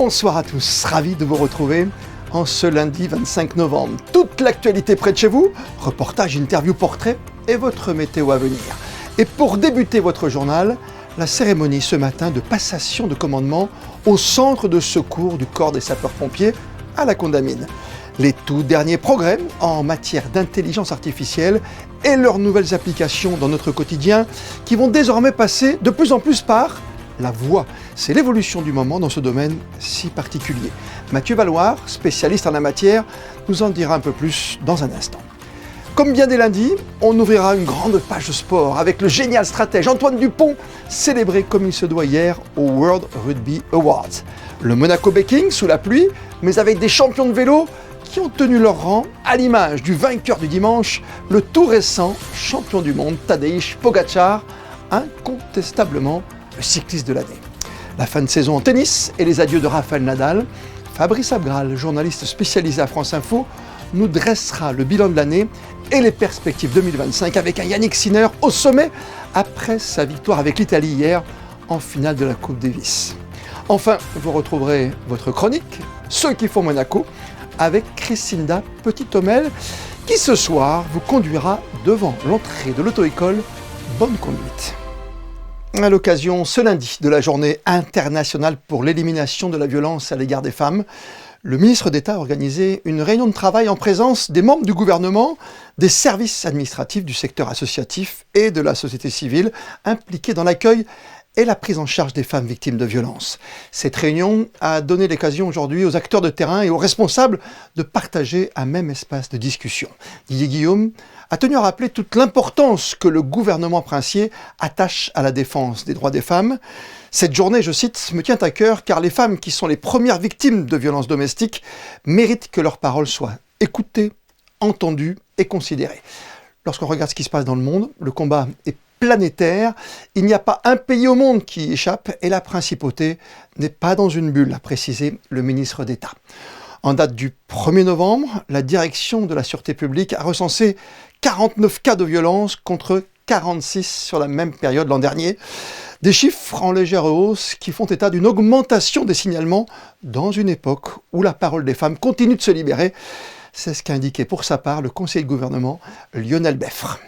Bonsoir à tous, ravi de vous retrouver en ce lundi 25 novembre. Toute l'actualité près de chez vous, reportages, interviews, portraits et votre météo à venir. Et pour débuter votre journal, la cérémonie ce matin de passation de commandement au centre de secours du corps des sapeurs-pompiers à la Condamine. Les tout derniers progrès en matière d'intelligence artificielle et leurs nouvelles applications dans notre quotidien qui vont désormais passer de plus en plus par la voix. C'est l'évolution du moment dans ce domaine si particulier. Mathieu Valloire, spécialiste en la matière, nous en dira un peu plus dans un instant. Comme bien des lundis, on ouvrira une grande page de sport avec le génial stratège Antoine Dupont, célébré comme il se doit hier au World Rugby Awards. Le Monaco Baking sous la pluie, mais avec des champions de vélo qui ont tenu leur rang, à l'image du vainqueur du dimanche, le tout récent champion du monde Tadej Pogačar, incontestablement le cycliste de l'année. La fin de saison en tennis et les adieux de Rafael Nadal. Fabrice Abgral, journaliste spécialisé à France Info, nous dressera le bilan de l'année et les perspectives 2025 avec un Yannick Sinner au sommet après sa victoire avec l'Italie hier en finale de la Coupe Davis. Enfin, vous retrouverez votre chronique, Ceux qui font Monaco, avec Christinda Petit-Homel, qui ce soir vous conduira devant l'entrée de l'auto-école Bonne Conduite. À l'occasion, ce lundi, de la journée internationale pour l'élimination de la violence à l'égard des femmes, le ministre d'État a organisé une réunion de travail en présence des membres du gouvernement, des services administratifs du secteur associatif et de la société civile impliqués dans l'accueil et la prise en charge des femmes victimes de violences. Cette réunion a donné l'occasion aujourd'hui aux acteurs de terrain et aux responsables de partager un même espace de discussion. Didier Guillaume a tenu à rappeler toute l'importance que le gouvernement princier attache à la défense des droits des femmes. Cette journée, je cite, me tient à cœur car les femmes qui sont les premières victimes de violences domestiques méritent que leurs paroles soient écoutées, entendues et considérées. Lorsqu'on regarde ce qui se passe dans le monde, le combat est planétaire. Il n'y a pas un pays au monde qui y échappe et la principauté n'est pas dans une bulle, a précisé le ministre d'État. En date du 1er novembre, la direction de la Sûreté publique a recensé 49 cas de violence contre 46 sur la même période l'an dernier. Des chiffres en légère hausse qui font état d'une augmentation des signalements dans une époque où la parole des femmes continue de se libérer. C'est ce qu'a indiqué pour sa part le conseiller de gouvernement Lionel Beffre.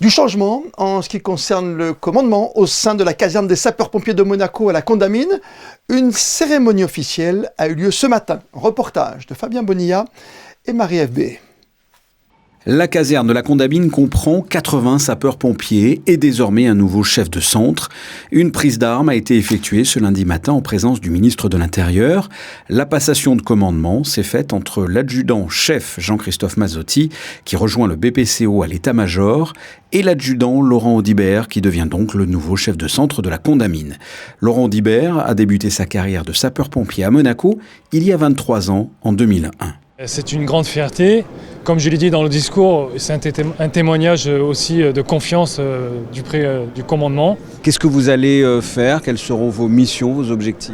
Du changement en ce qui concerne le commandement au sein de la caserne des sapeurs-pompiers de Monaco à la Condamine, une cérémonie officielle a eu lieu ce matin. Reportage de Fabien Bonilla et Marie FB. La caserne de la Condamine comprend 80 sapeurs-pompiers et désormais un nouveau chef de centre. Une prise d'armes a été effectuée ce lundi matin en présence du ministre de l'Intérieur. La passation de commandement s'est faite entre l'adjudant-chef Jean-Christophe Mazzotti, qui rejoint le BPCO à l'état-major, et l'adjudant Laurent Audibert, qui devient donc le nouveau chef de centre de la Condamine. Laurent Audibert a débuté sa carrière de sapeur-pompier à Monaco il y a 23 ans, en 2001. C'est une grande fierté. Comme je l'ai dit dans le discours, c'est un témoignage aussi de confiance du commandement. Qu'est-ce que vous allez faire ? Quelles seront vos missions, vos objectifs ?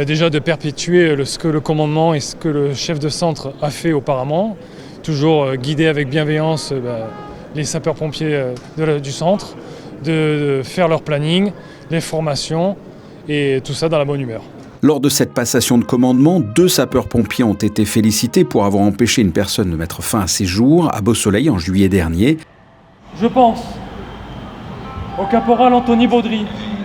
Déjà de perpétuer ce que le commandement et ce que le chef de centre a fait auparavant. Toujours guider avec bienveillance les sapeurs-pompiers du centre, de faire leur planning, les formations et tout ça dans la bonne humeur. Lors de cette passation de commandement, 2 sapeurs-pompiers ont été félicités pour avoir empêché une personne de mettre fin à ses jours à Beausoleil en juillet dernier. Je pense au caporal Anthony Baudry.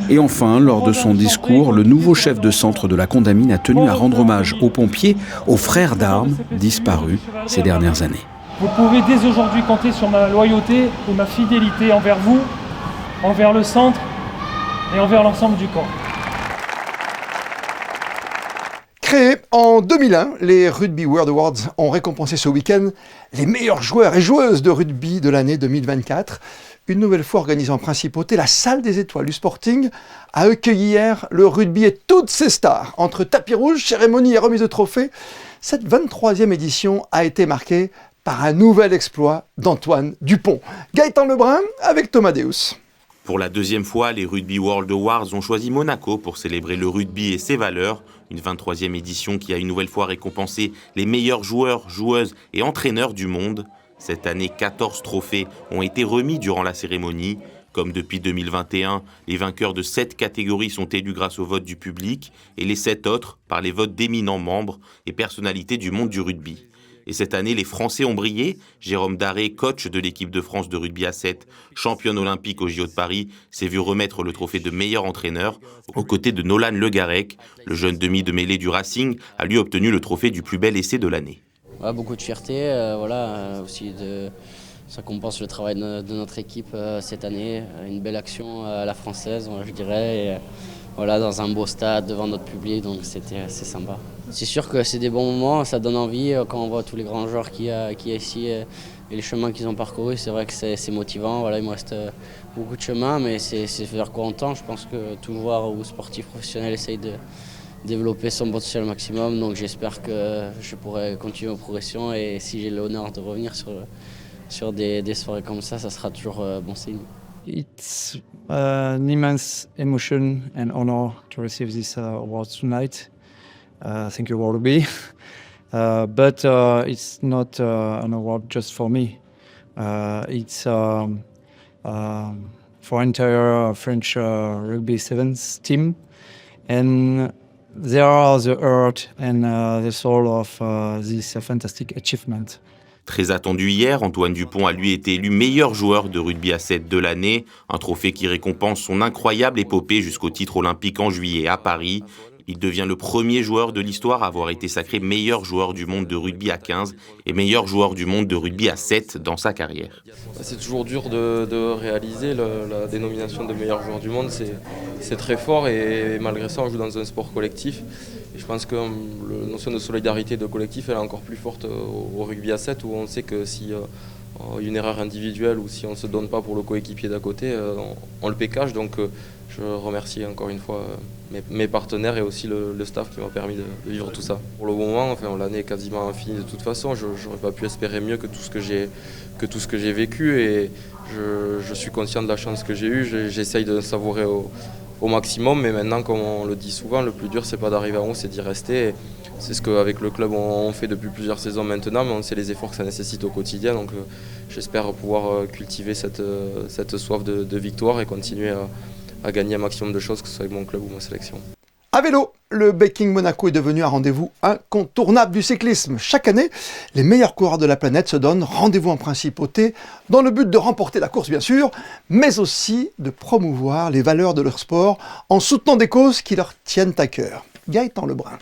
Et enfin, lors de son discours, le nouveau chef de centre de la Condamine a tenu à rendre hommage aux pompiers, aux frères d'armes disparus ces dernières années. Vous pouvez dès aujourd'hui compter sur ma loyauté et ma fidélité envers vous, envers le centre et envers l'ensemble du corps. Créés en 2001, les Rugby World Awards ont récompensé ce week-end les meilleurs joueurs et joueuses de rugby de l'année 2024. Une nouvelle fois organisée en principauté, la salle des étoiles du Sporting a accueilli hier le rugby et toutes ses stars. Entre tapis rouge, cérémonie et remise de trophées, cette 23e édition a été marquée par un nouvel exploit d'Antoine Dupont. Gaëtan Lebrun avec Thomas Deus. Pour la 2e fois, les Rugby World Awards ont choisi Monaco pour célébrer le rugby et ses valeurs. Une 23e édition qui a une nouvelle fois récompensé les meilleurs joueurs, joueuses et entraîneurs du monde. Cette année, 14 trophées ont été remis durant la cérémonie. Comme depuis 2021, les vainqueurs de 7 catégories sont élus grâce au vote du public et les 7 autres par les votes d'éminents membres et personnalités du monde du rugby. Et cette année, les Français ont brillé. Jérôme Daré, coach de l'équipe de France de rugby à 7, championne olympique au JO de Paris, s'est vu remettre le trophée de meilleur entraîneur aux côtés de Nolan Le Garec. Le jeune demi de mêlée du Racing a lui obtenu le trophée du plus bel essai de l'année. Ouais, beaucoup de fierté, aussi ça compense le travail de notre équipe cette année. Une belle action à la française, je dirais. Et, dans un beau stade devant notre public, donc c'était assez sympa. C'est sûr que c'est des bons moments, ça donne envie quand on voit tous les grands joueurs qu'il y a ici et les chemins qu'ils ont parcourus. C'est vrai que c'est motivant. Il me reste beaucoup de chemin, mais c'est vers quoi on tend. Je pense que tout joueur ou sportif professionnel essaye de développer son potentiel au maximum. Donc j'espère que je pourrai continuer aux progressions et si j'ai l'honneur de revenir sur des soirées comme ça sera toujours bon signe. It's an immense emotion and honor to receive this award tonight. Thank you, Wallaby. But it's not an award just for me. It's for entire French rugby sevens team, and they are the heart and the soul of this fantastic achievement. Très attendu hier, Antoine Dupont a lui été élu meilleur joueur de rugby à 7 de l'année, un trophée qui récompense son incroyable épopée jusqu'au titre olympique en juillet à Paris. Il devient le premier joueur de l'histoire à avoir été sacré meilleur joueur du monde de rugby à 15 et meilleur joueur du monde de rugby à 7 dans sa carrière. C'est toujours dur de réaliser la dénomination de meilleur joueur du monde, c'est très fort et malgré ça on joue dans un sport collectif. Et je pense que la notion de solidarité de collectif elle est encore plus forte au rugby à 7 où on sait que si une erreur individuelle ou si on ne se donne pas pour le coéquipier d'à côté, on le pécage. Donc je remercie encore une fois mes partenaires et aussi le staff qui m'a permis de vivre tout ça. Pour le moment, l'année est quasiment finie de toute façon. Je n'aurais pas pu espérer mieux que tout ce que j'ai vécu et je suis conscient de la chance que j'ai eue. J'essaye de savourer au maximum, mais maintenant, comme on le dit souvent, le plus dur, c'est pas d'arriver en haut, c'est d'y rester. Et c'est ce qu'avec le club, on fait depuis plusieurs saisons maintenant, mais on sait les efforts que ça nécessite au quotidien. Donc j'espère pouvoir cultiver cette soif de victoire et continuer à gagner un maximum de choses, que ce soit avec mon club ou ma sélection. À vélo, le Baking Monaco est devenu un rendez-vous incontournable du cyclisme. Chaque année, les meilleurs coureurs de la planète se donnent rendez-vous en principauté dans le but de remporter la course bien sûr, mais aussi de promouvoir les valeurs de leur sport en soutenant des causes qui leur tiennent à cœur. Gaëtan Lebrun.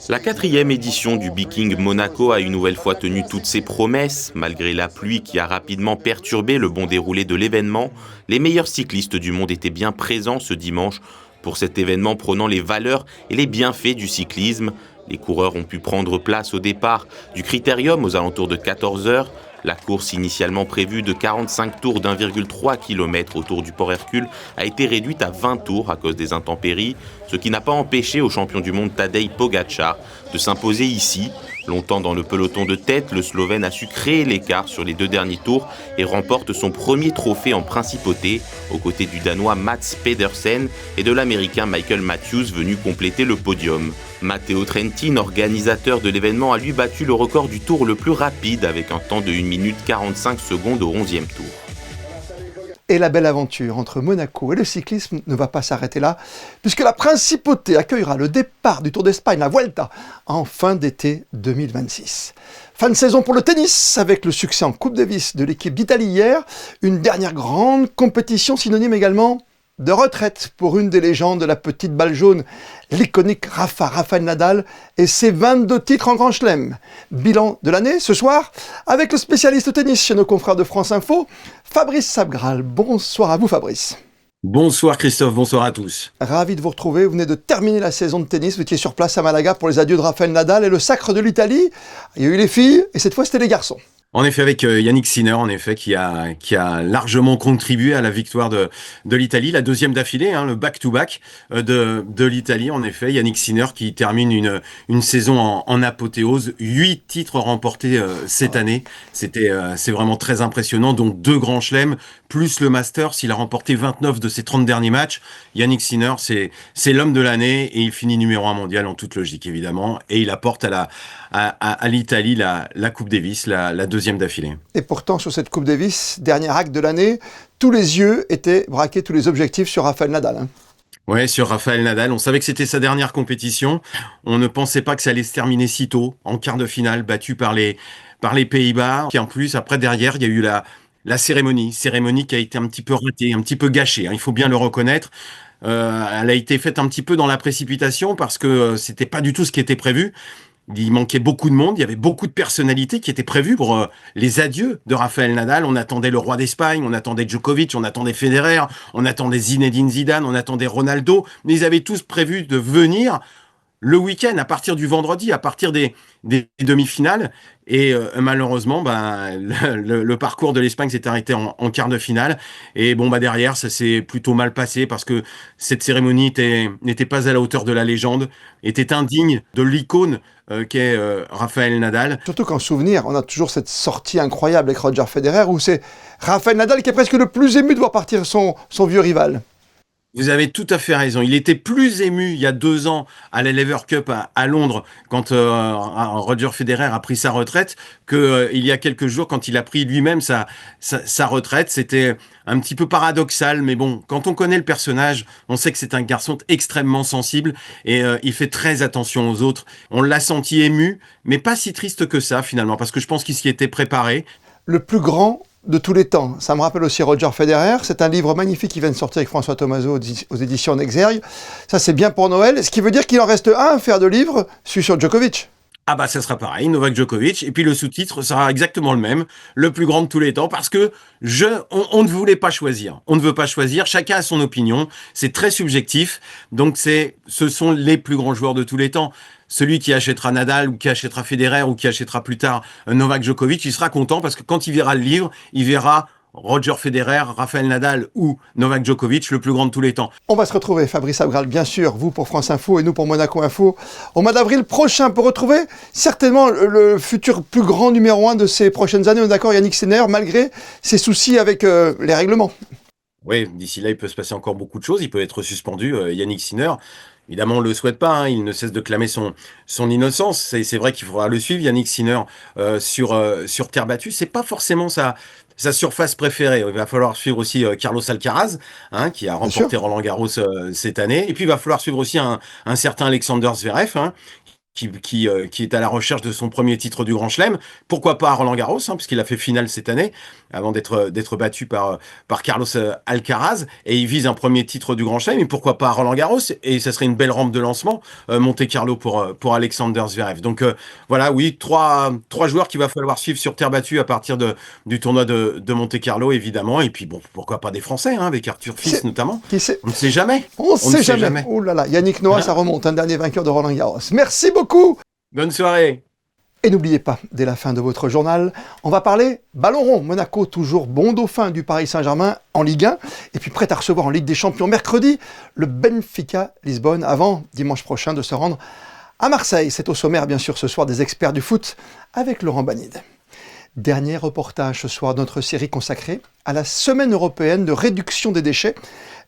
La 4e édition du Baking Monaco a une nouvelle fois tenu toutes ses promesses. Malgré la pluie qui a rapidement perturbé le bon déroulé de l'événement, les meilleurs cyclistes du monde étaient bien présents ce dimanche pour cet événement prônant les valeurs et les bienfaits du cyclisme. Les coureurs ont pu prendre place au départ du Critérium aux alentours de 14h. La course initialement prévue de 45 tours d'1,3 km autour du Port Hercule a été réduite à 20 tours à cause des intempéries, ce qui n'a pas empêché au champion du monde Tadej Pogačar de s'imposer ici. Longtemps dans le peloton de tête, le Slovène a su créer l'écart sur les 2 derniers tours et remporte son premier trophée en principauté, aux côtés du Danois Mats Pedersen et de l'Américain Michael Matthews venu compléter le podium. Matteo Trentin, organisateur de l'événement, a lui battu le record du tour le plus rapide avec un temps de 1 minute 45 secondes au 11e tour. Et la belle aventure entre Monaco et le cyclisme ne va pas s'arrêter là, puisque la Principauté accueillera le départ du Tour d'Espagne, la Vuelta, en fin d'été 2026. Fin de saison pour le tennis, avec le succès en Coupe Davis de l'équipe d'Italie hier, une dernière grande compétition synonyme également de retraite pour une des légendes de la petite balle jaune, l'iconique Rafael Nadal et ses 22 titres en Grand Chelem. Bilan de l'année ce soir avec le spécialiste tennis chez nos confrères de France Info, Fabrice Sabgral. Bonsoir à vous Fabrice. Bonsoir Christophe, bonsoir à tous. Ravi de vous retrouver, vous venez de terminer la saison de tennis, vous étiez sur place à Malaga pour les adieux de Rafael Nadal et le sacre de l'Italie. Il y a eu les filles et cette fois c'était les garçons. En effet, avec Yannick Sinner, en effet, qui a largement contribué à la victoire de l'Italie, la deuxième d'affilée, le back-to-back de l'Italie. En effet, Yannick Sinner qui termine une saison en apothéose, 8 titres remportés cette année. C'est vraiment très impressionnant. Donc 2 grands chelems plus le Masters. Il a remporté 29 de ses 30 derniers matchs. Yannick Sinner, c'est l'homme de l'année et il finit numéro 1 mondial en toute logique évidemment. Et il apporte à l'Italie la Coupe Davis, la deuxième deuxième d'affilée. Et pourtant, sur cette Coupe Davis, dernier acte de l'année, tous les yeux étaient braqués, tous les objectifs sur Rafael Nadal. Hein. Ouais, sur Rafael Nadal, on savait que c'était sa dernière compétition. On ne pensait pas que ça allait se terminer si tôt, en quart de finale, battu par les Pays-Bas. Et en plus, après, derrière, il y a eu la cérémonie qui a été un petit peu ratée, un petit peu gâchée, hein, il faut bien le reconnaître. Elle a été faite un petit peu dans la précipitation parce que c'était pas du tout ce qui était prévu. Il manquait beaucoup de monde, il y avait beaucoup de personnalités qui étaient prévues pour les adieux de Rafael Nadal. On attendait le roi d'Espagne, on attendait Djokovic, on attendait Federer, on attendait Zinedine Zidane, on attendait Ronaldo. Mais ils avaient tous prévu de venir le week-end, à partir du vendredi, à partir des demi-finales. Et malheureusement, le parcours de l'Espagne s'est arrêté en quart de finale. Et derrière, ça s'est plutôt mal passé parce que cette cérémonie n'était pas à la hauteur de la légende, était indigne de l'icône qu'est Rafael Nadal. Surtout qu'en souvenir, on a toujours cette sortie incroyable avec Roger Federer où c'est Rafael Nadal qui est presque le plus ému de voir partir son vieux rival. Vous avez tout à fait raison. Il était plus ému il y a 2 ans à la Lever Cup à Londres quand Roger Federer a pris sa retraite que il y a quelques jours quand il a pris lui-même sa retraite. C'était un petit peu paradoxal, mais bon, quand on connaît le personnage, on sait que c'est un garçon extrêmement sensible et il fait très attention aux autres. On l'a senti ému, mais pas si triste que ça finalement, parce que je pense qu'il s'y était préparé. Le plus grand de tous les temps. Ça me rappelle aussi Roger Federer. C'est un livre magnifique qui vient de sortir avec François Thomazeau aux éditions Exergue. Ça, c'est bien pour Noël. Ce qui veut dire qu'il en reste un à faire de livre, celui sur Djokovic. Ah ça sera pareil, Novak Djokovic, et puis le sous-titre sera exactement le même, le plus grand de tous les temps, parce que on ne voulait pas choisir. On ne veut pas choisir, chacun a son opinion, c'est très subjectif, donc ce sont les plus grands joueurs de tous les temps. Celui qui achètera Nadal, ou qui achètera Federer, ou qui achètera plus tard Novak Djokovic, il sera content, parce que quand il verra le livre, il verra Roger Federer, Rafael Nadal ou Novak Djokovic, le plus grand de tous les temps. On va se retrouver, Fabrice Abgral, bien sûr, vous pour France Info et nous pour Monaco Info, au mois d'avril prochain pour retrouver certainement le futur plus grand numéro 1 de ces prochaines années. On est d'accord, Yannick Sinner, malgré ses soucis avec les règlements. Oui, d'ici là, il peut se passer encore beaucoup de choses. Il peut être suspendu, Yannick Sinner. Évidemment, on ne le souhaite pas, hein. Il ne cesse de clamer son innocence. C'est vrai qu'il faudra le suivre, Yannick Sinner, sur terre battue. C'est pas forcément sa surface préférée. Il va falloir suivre aussi Carlos Alcaraz, hein, qui a remporté Roland-Garros cette année. Et puis, il va falloir suivre aussi un certain Alexander Zverev, hein, qui est à la recherche de son premier titre du Grand Chelem. Pourquoi pas à Roland-Garros, hein, puisqu'il a fait finale cette année, avant d'être battu par Carlos Alcaraz, et il vise un premier titre du Grand Chelem, et pourquoi pas à Roland-Garros, et ça serait une belle rampe de lancement, Monte-Carlo pour Alexander Zverev. Donc voilà, oui, trois joueurs qu'il va falloir suivre sur terre battue à partir du tournoi de Monte-Carlo, évidemment, et puis bon, pourquoi pas des Français, hein, avec Arthur Fils notamment. Qui sait? On ne sait jamais. On ne sait jamais. Oh là là, Yannick Noah, ça remonte, un dernier vainqueur de Roland-Garros. Merci beaucoup. Bonne soirée. Et n'oubliez pas, dès la fin de votre journal, on va parler ballon rond. Monaco, toujours bon dauphin du Paris Saint-Germain en Ligue 1. Et puis prêt à recevoir en Ligue des Champions mercredi le Benfica Lisbonne avant, dimanche prochain, de se rendre à Marseille. C'est au sommaire, bien sûr, ce soir des experts du foot avec Laurent Banide. Dernier reportage ce soir de notre série consacrée à la Semaine européenne de réduction des déchets.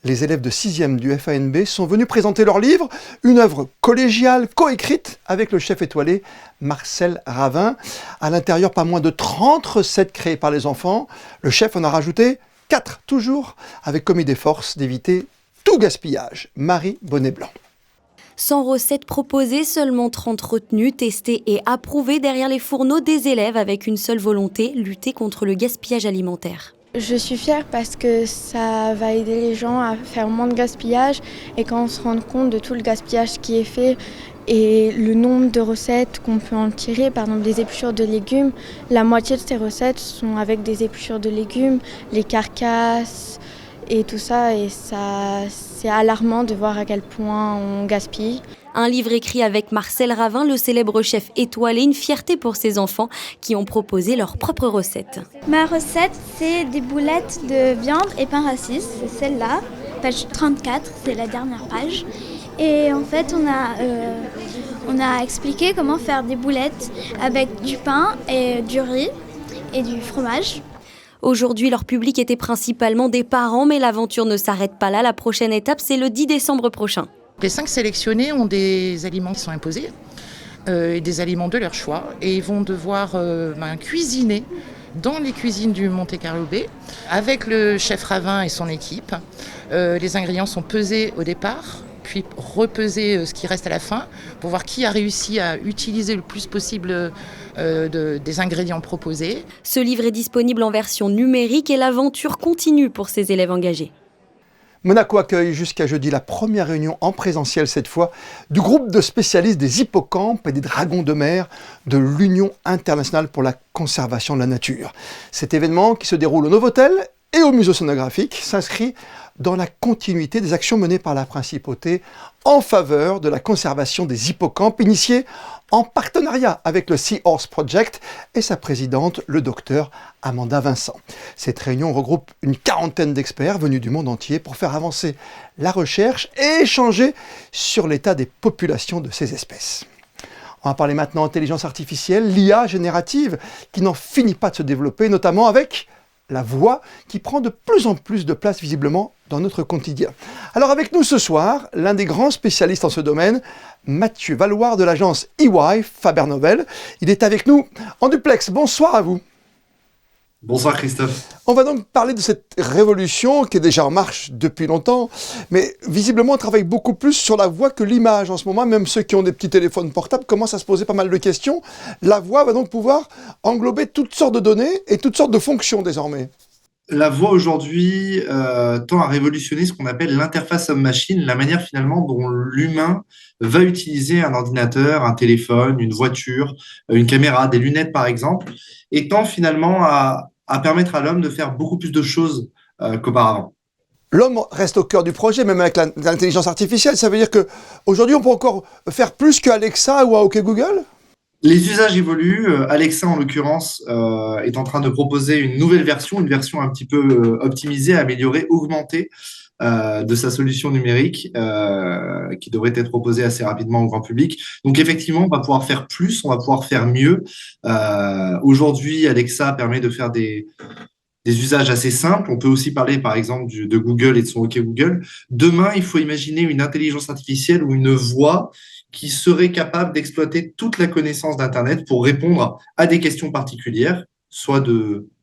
Les élèves de 6e du FANB sont venus présenter leur livre, une œuvre collégiale, coécrite avec le chef étoilé Marcel Ravin. À l'intérieur, pas moins de 30 recettes créées par les enfants. Le chef en a rajouté 4, toujours, avec comme idée force d'éviter tout gaspillage. Marie Bonnet-Blanc. 100 recettes proposées, seulement 30 retenues, testées et approuvées derrière les fourneaux des élèves avec une seule volonté, lutter contre le gaspillage alimentaire. Je suis fière parce que ça va aider les gens à faire moins de gaspillage et quand on se rend compte de tout le gaspillage qui est fait et le nombre de recettes qu'on peut en tirer, par exemple des épluchures de légumes, la moitié de ces recettes sont avec des épluchures de légumes, les carcasses et tout ça, et ça c'est alarmant de voir à quel point on gaspille. Un livre écrit avec Marcel Ravin, le célèbre chef étoilé, une fierté pour ses enfants qui ont proposé leurs propres recettes. Ma recette, c'est des boulettes de viande et pain rassis, c'est celle-là, page 34, c'est la dernière page. Et en fait, on a expliqué comment faire des boulettes avec du pain et du riz et du fromage. Aujourd'hui, leur public était principalement des parents, mais l'aventure ne s'arrête pas là. La prochaine étape, c'est le 10 décembre prochain. Les 5 sélectionnés ont des aliments qui sont imposés. et des aliments de leur choix. Et ils vont devoir cuisiner dans les cuisines du Monte Carlo Bay avec le chef Ravin et son équipe. Les ingrédients sont pesés au départ, puis repeser ce qui reste à la fin pour voir qui a réussi à utiliser le plus possible des ingrédients proposés. Ce livre est disponible en version numérique et l'aventure continue pour ces élèves engagés. Monaco accueille jusqu'à jeudi la première réunion en présentiel cette fois du groupe de spécialistes des hippocampes et des dragons de mer de l'Union internationale pour la conservation de la nature. Cet événement qui se déroule au Novotel et au Musée océanographique s'inscrit dans la continuité des actions menées par la Principauté en faveur de la conservation des hippocampes, initiée en partenariat avec le Sea Horse Project et sa présidente, le docteur Amanda Vincent. Cette réunion regroupe une quarantaine d'experts venus du monde entier pour faire avancer la recherche et échanger sur l'état des populations de ces espèces. On va parler maintenant d'intelligence artificielle, l'IA générative, qui n'en finit pas de se développer, notamment avec la voix qui prend de plus en plus de place visiblement dans notre quotidien. Alors avec nous ce soir, l'un des grands spécialistes en ce domaine, Mathieu Valloire de l'agence EY Faber-Novel. Il est avec nous en duplex. Bonsoir à vous. Bonsoir Christophe. On va donc parler de cette révolution qui est déjà en marche depuis longtemps, mais visiblement on travaille beaucoup plus sur la voix que l'image en ce moment. Même ceux qui ont des petits téléphones portables commencent à se poser pas mal de questions. La voix va donc pouvoir englober toutes sortes de données et toutes sortes de fonctions désormais. La voix aujourd'hui tend à révolutionner ce qu'on appelle l'interface homme-machine, la manière finalement dont l'humain va utiliser un ordinateur, un téléphone, une voiture, une caméra, des lunettes par exemple, et tend finalement à permettre à l'homme de faire beaucoup plus de choses qu'auparavant. L'homme reste au cœur du projet, même avec l'intelligence artificielle. Ça veut dire qu'aujourd'hui, on peut encore faire plus qu'Alexa ou à OK Google ? Les usages évoluent. Alexa, en l'occurrence, est en train de proposer une nouvelle version, une version un petit peu optimisée, améliorée, augmentée de sa solution numérique qui devrait être proposée assez rapidement au grand public. Donc effectivement, on va pouvoir faire plus, on va pouvoir faire mieux. Aujourd'hui, Alexa permet de faire des usages assez simples. On peut aussi parler, par exemple, de Google et de son OK Google. Demain, il faut imaginer une intelligence artificielle ou une voix qui serait capable d'exploiter toute la connaissance d'Internet pour répondre à des questions particulières, soit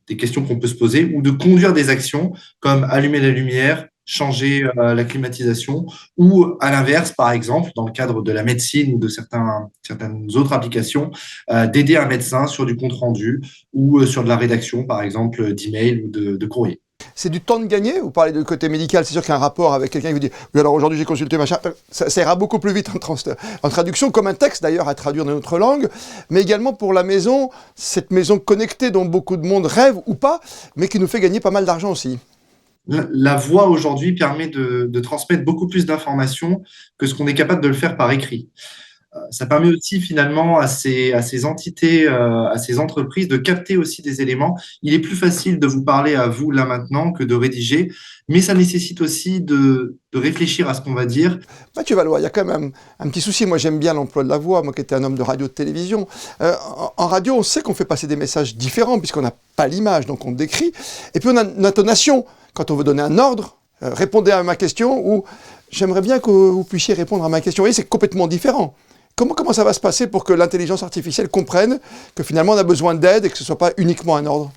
des questions qu'on peut se poser, ou de conduire des actions comme allumer la lumière, changer la climatisation, ou à l'inverse, par exemple, dans le cadre de la médecine ou de certaines autres applications, d'aider un médecin sur du compte-rendu ou sur de la rédaction, par exemple, d'emails ou de courrier. C'est du temps de gagner. Vous parlez du côté médical, c'est sûr qu'un rapport avec quelqu'un qui vous dit « Oui, alors aujourd'hui j'ai consulté machin », ça ira beaucoup plus vite en traduction, comme un texte d'ailleurs à traduire dans notre langue, mais également pour la maison, cette maison connectée dont beaucoup de monde rêve ou pas, mais qui nous fait gagner pas mal d'argent aussi. La voix aujourd'hui permet de transmettre beaucoup plus d'informations que ce qu'on est capable de le faire par écrit. Ça permet aussi finalement à ces entités, à ces entreprises de capter aussi des éléments. Il est plus facile de vous parler à vous là maintenant que de rédiger, mais ça nécessite aussi de réfléchir à ce qu'on va dire. Mathieu Valloire, il y a quand même un petit souci. Moi, j'aime bien l'emploi de la voix, moi qui étais un homme de radio, de télévision. En radio, on sait qu'on fait passer des messages différents puisqu'on n'a pas l'image, donc on décrit. Et puis on a une intonation. Quand on veut donner un ordre, répondez à ma question ou j'aimerais bien que vous puissiez répondre à ma question. Et c'est complètement différent. Comment ça va se passer pour que l'intelligence artificielle comprenne que finalement on a besoin d'aide et que ce ne soit pas uniquement un ordre ?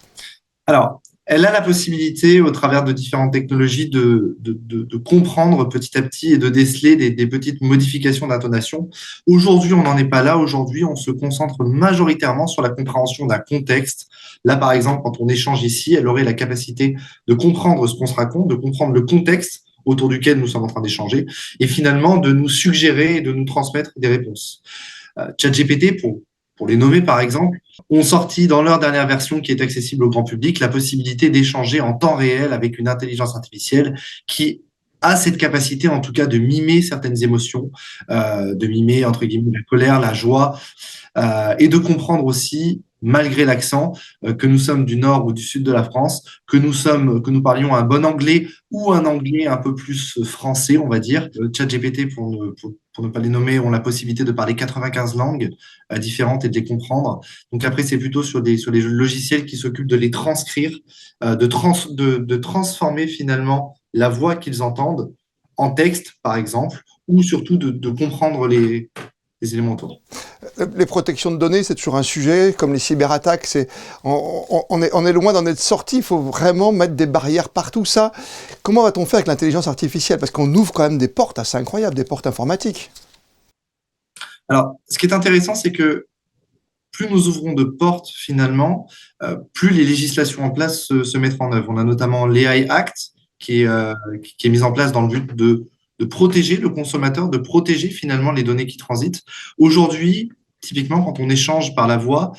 Alors, elle a la possibilité, au travers de différentes technologies, de comprendre petit à petit et de déceler des petites modifications d'intonation. Aujourd'hui, on n'en est pas là. Aujourd'hui, on se concentre majoritairement sur la compréhension d'un contexte. Là, par exemple, quand on échange ici, elle aurait la capacité de comprendre ce qu'on se raconte, de comprendre le contexte autour duquel nous sommes en train d'échanger, et finalement de nous suggérer et de nous transmettre des réponses. ChatGPT, pour les nommer par exemple, ont sorti dans leur dernière version qui est accessible au grand public la possibilité d'échanger en temps réel avec une intelligence artificielle qui a cette capacité en tout cas de mimer certaines émotions, de mimer entre guillemets la colère, la joie, et de comprendre aussi, malgré l'accent, que nous sommes du nord ou du sud de la France, que nous parlions un bon anglais ou un anglais un peu plus français, on va dire. ChatGPT, pour ne pas les nommer, ont la possibilité de parler 95 langues différentes et de les comprendre. Donc après, c'est plutôt sur les logiciels qui s'occupent de les transcrire, de transformer finalement la voix qu'ils entendent en texte, par exemple, ou surtout de comprendre éléments autour. Les protections de données, c'est toujours un sujet, comme les cyberattaques, on est loin d'en être sorti, il faut vraiment mettre des barrières partout. Ça, comment va-t-on faire avec l'intelligence artificielle? Parce qu'on ouvre quand même des portes assez incroyables, des portes informatiques. Alors, ce qui est intéressant, c'est que plus nous ouvrons de portes, finalement, plus les législations en place se mettent en œuvre. On a notamment l'AI Act, qui est mise en place dans le but de protéger le consommateur, de protéger finalement les données qui transitent. Aujourd'hui, typiquement, quand on échange par la voix,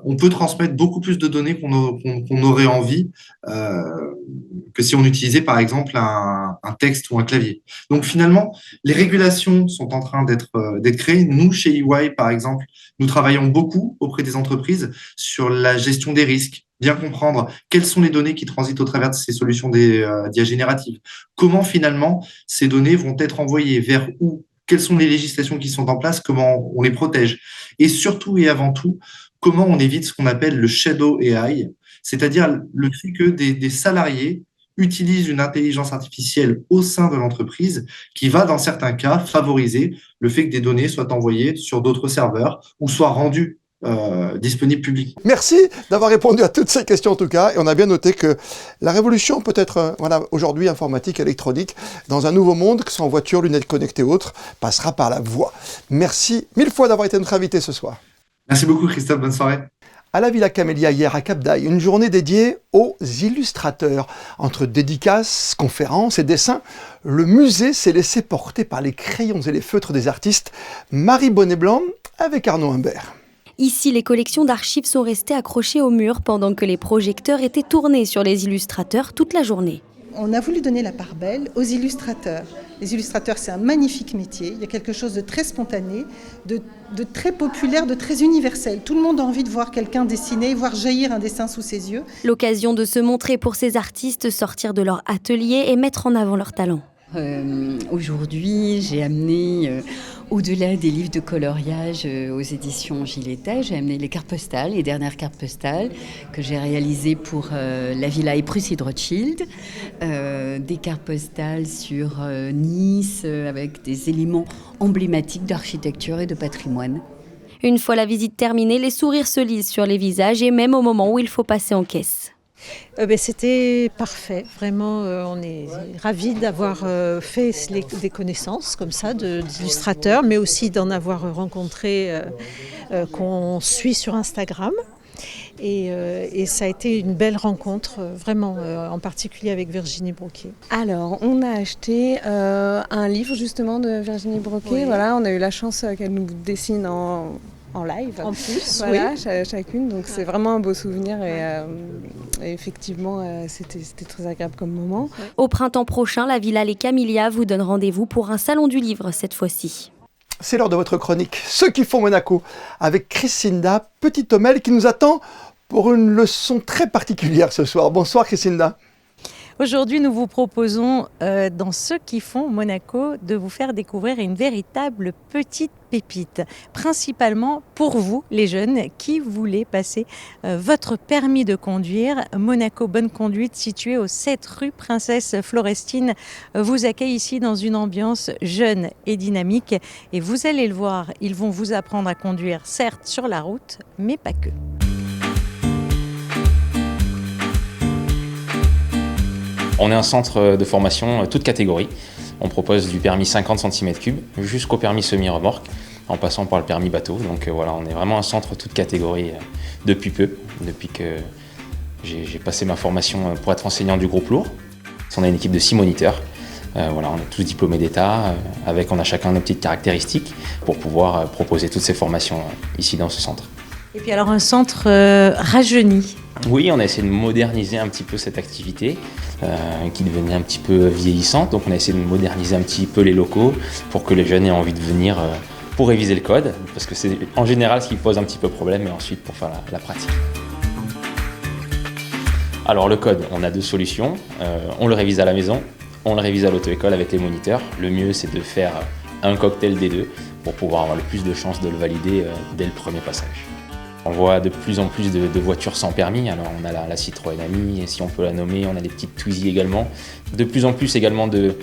on peut transmettre beaucoup plus de données qu'on aurait envie que si on utilisait par exemple un texte ou un clavier. Donc finalement, les régulations sont en train d'être créées. Nous, chez EY, par exemple, nous travaillons beaucoup auprès des entreprises sur la gestion des risques, bien comprendre quelles sont les données qui transitent au travers de ces solutions d'IA génératives. Comment finalement ces données vont être envoyées, vers où, quelles sont les législations qui sont en place, comment on les protège. Et surtout et avant tout, comment on évite ce qu'on appelle le shadow AI, c'est-à-dire le fait que des salariés utilisent une intelligence artificielle au sein de l'entreprise qui va, dans certains cas, favoriser le fait que des données soient envoyées sur d'autres serveurs ou soient rendues disponibles publiquement. Merci d'avoir répondu à toutes ces questions en tout cas, et on a bien noté que la révolution peut être aujourd'hui informatique, électronique, dans un nouveau monde, que ce soit en voiture, lunettes connectées ou autres, passera par la voix. Merci mille fois d'avoir été notre invité ce soir. Merci beaucoup Christophe, bonne soirée. À la Villa Camélia hier à Cap d'Aille, une journée dédiée aux illustrateurs. Entre dédicaces, conférences et dessins, le musée s'est laissé porter par les crayons et les feutres des artistes Marie Bonnet-Blanc avec Arnaud Humbert. Ici, les collections d'archives sont restées accrochées au mur pendant que les projecteurs étaient tournés sur les illustrateurs toute la journée. On a voulu donner la part belle aux illustrateurs. Les illustrateurs, c'est un magnifique métier. Il y a quelque chose de très spontané, de très populaire, de très universel. Tout le monde a envie de voir quelqu'un dessiner, voir jaillir un dessin sous ses yeux. L'occasion de se montrer pour ces artistes, sortir de leur atelier et mettre en avant leur talent. Aujourd'hui, j'ai amené, au-delà des livres de coloriage aux éditions Giletta, j'ai amené les cartes postales, les dernières cartes postales que j'ai réalisées pour la Villa Prussier de Rothschild, des cartes postales sur Nice avec des éléments emblématiques d'architecture et de patrimoine. Une fois la visite terminée, les sourires se lisent sur les visages et même au moment où il faut passer en caisse. C'était parfait, vraiment on est ravis d'avoir fait des connaissances comme ça d'illustrateurs, mais aussi d'en avoir rencontré qu'on suit sur Instagram. Et ça a été une belle rencontre, vraiment, en particulier avec Virginie Broquet. Alors, on a acheté un livre justement de Virginie Broquet. Oui. Voilà, on a eu la chance qu'elle nous dessine en live. En plus, voilà, oui. Chacune. Donc c'est vraiment un beau souvenir et effectivement, c'était très agréable comme moment. Au printemps prochain, la Villa Les Camélias vous donne rendez-vous pour un salon du livre cette fois-ci. C'est l'heure de votre chronique « Ceux qui font Monaco » avec Christinda Petit-Homel qui nous attend pour une leçon très particulière ce soir. Bonsoir Christinda. Aujourd'hui, nous vous proposons, dans Ceux qui font Monaco, de vous faire découvrir une véritable petite pépite, principalement pour vous, les jeunes, qui voulez passer votre permis de conduire. Monaco Bonne Conduite, situé au 7 rue Princesse Florestine, vous accueille ici dans une ambiance jeune et dynamique. Et vous allez le voir, ils vont vous apprendre à conduire, certes sur la route, mais pas que. On est un centre de formation toute catégorie. On propose du permis 50 cm3 jusqu'au permis semi-remorque, en passant par le permis bateau. Donc voilà, on est vraiment un centre toute catégorie depuis peu, depuis que j'ai passé ma formation pour être enseignant du groupe lourd. On a une équipe de 6 moniteurs. Voilà, on est tous diplômés d'État, on a chacun nos petites caractéristiques pour pouvoir proposer toutes ces formations ici dans ce centre. Et puis alors un centre rajeuni. Oui, on a essayé de moderniser un petit peu cette activité qui devenait un petit peu vieillissante. Donc on a essayé de moderniser un petit peu les locaux pour que les jeunes aient envie de venir pour réviser le code. Parce que c'est en général ce qui pose un petit peu problème, et ensuite pour faire la pratique. Alors le code, on a 2 solutions. On le révise à la maison, on le révise à l'auto-école avec les moniteurs. Le mieux, c'est de faire un cocktail des deux pour pouvoir avoir le plus de chances de le valider dès le premier passage. On voit de plus en plus de voitures sans permis. Alors on a la Citroën Ami, si on peut la nommer, on a des petites Twizy également. De plus en plus également de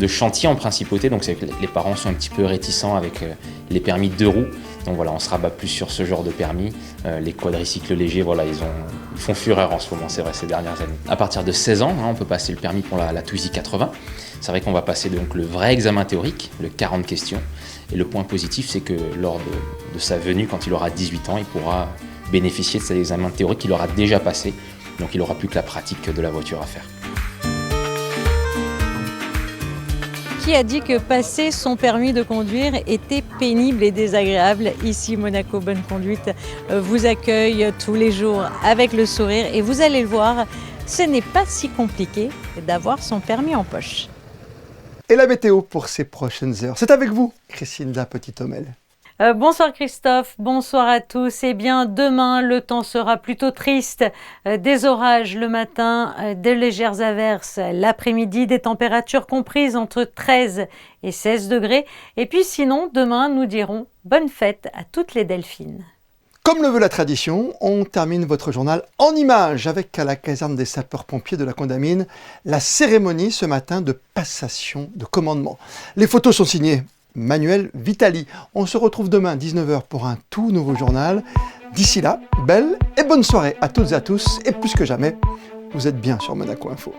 chantiers en principauté, donc c'est que les parents sont un petit peu réticents avec les permis 2 roues. Donc voilà, on se rabat plus sur ce genre de permis. Les quadricycles légers, voilà, ils font fureur en ce moment, c'est vrai, ces dernières années. À partir de 16 ans, on peut passer le permis pour la Twizy 80. C'est vrai qu'on va passer donc le vrai examen théorique, le 40 questions. Et le point positif, c'est que lors de sa venue, quand il aura 18 ans, il pourra bénéficier de cet examen théorique qu'il aura déjà passé. Donc il n'aura plus que la pratique de la voiture à faire. Qui a dit que passer son permis de conduire était pénible et désagréable? Ici, Monaco Bonne Conduite vous accueille tous les jours avec le sourire. Et vous allez le voir, ce n'est pas si compliqué d'avoir son permis en poche. Et la météo pour ces prochaines heures, c'est avec vous, Christine Petit-Homel. Bonsoir Christophe, bonsoir à tous. Eh bien, demain, le temps sera plutôt triste. Des orages le matin, de légères averses l'après-midi, des températures comprises entre 13 et 16 degrés. Et puis sinon, demain, nous dirons bonne fête à toutes les delphines. Comme le veut la tradition, on termine votre journal en images avec à la caserne des sapeurs-pompiers de la Condamine la cérémonie ce matin de passation de commandement. Les photos sont signées Manuel Vitali. On se retrouve demain 19h pour un tout nouveau journal. D'ici là, belle et bonne soirée à toutes et à tous et plus que jamais, vous êtes bien sur Monaco Info.